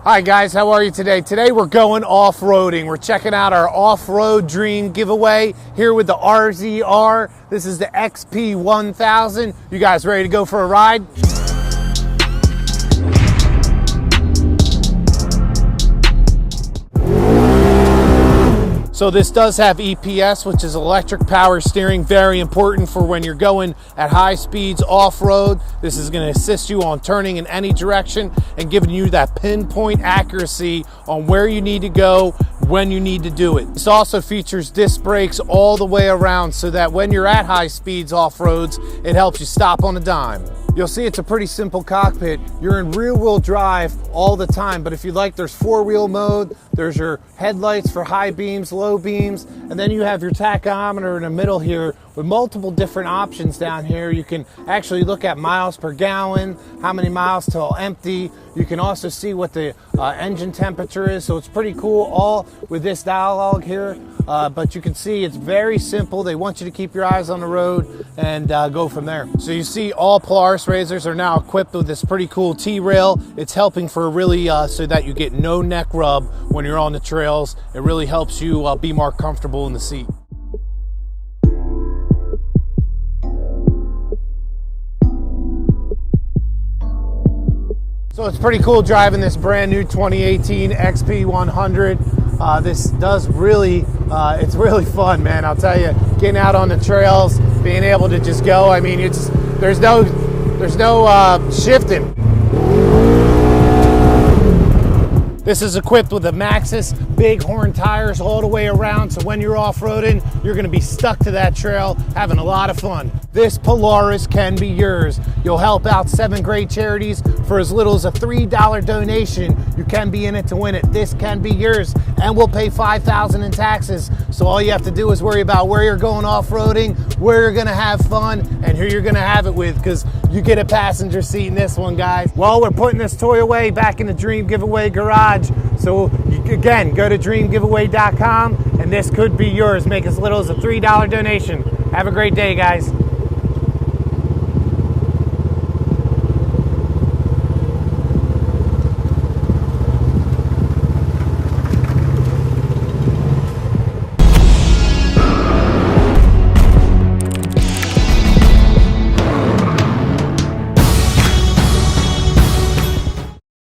Hi guys, how are you today? Today we're going off-roading. We're checking out our off-road dream giveaway here with the RZR. This is the XP1000. You guys ready to go for a ride? So this does have EPS, which is electric power steering, very important for when you're going at high speeds off-road. This is going to assist you on turning in any direction and giving you that pinpoint accuracy on where you need to go when you need to do it. This also features disc brakes all the way around so that when you're at high speeds off-roads, it helps you stop on a dime. You'll see it's a pretty simple cockpit. You're in rear-wheel drive all the time, but if you like, there's four-wheel mode, there's your headlights for high beams, low beams, and then you have your tachometer in the middle here with multiple different options down here. You can actually look at miles per gallon, how many miles till empty. You can also see what the engine temperature is, so it's pretty cool, all with this dialogue here. But you can see it's very simple. They want you to keep your eyes on the road and go from there. So you see all Polaris RZRs are now equipped with this pretty cool T-rail. It's helping for really so that you get no neck rub when you're on the trails. It really helps you be more comfortable in the seat. So it's pretty cool driving this brand new 2018 XP100. This does really, it's really fun, man. I'll tell you, getting out on the trails, being able to just go. I mean, there's no shifting. This is equipped with a Maxxis big horn tires all the way around, so when you're off-roading, you're gonna be stuck to that trail, having a lot of fun. This Polaris can be yours. You'll help out 7 great charities for as little as a $3 donation. You can be in it to win it. This can be yours, and we'll pay $5,000 in taxes. So all you have to do is worry about where you're going off-roading, where you're gonna have fun, and who you're gonna have it with, because you get a passenger seat in this one, guys. Well, we're putting this toy away back in the Dream Giveaway garage. So again, go to dreamgiveaway.com and this could be yours. Make as little as a $3 donation. Have a great day, guys.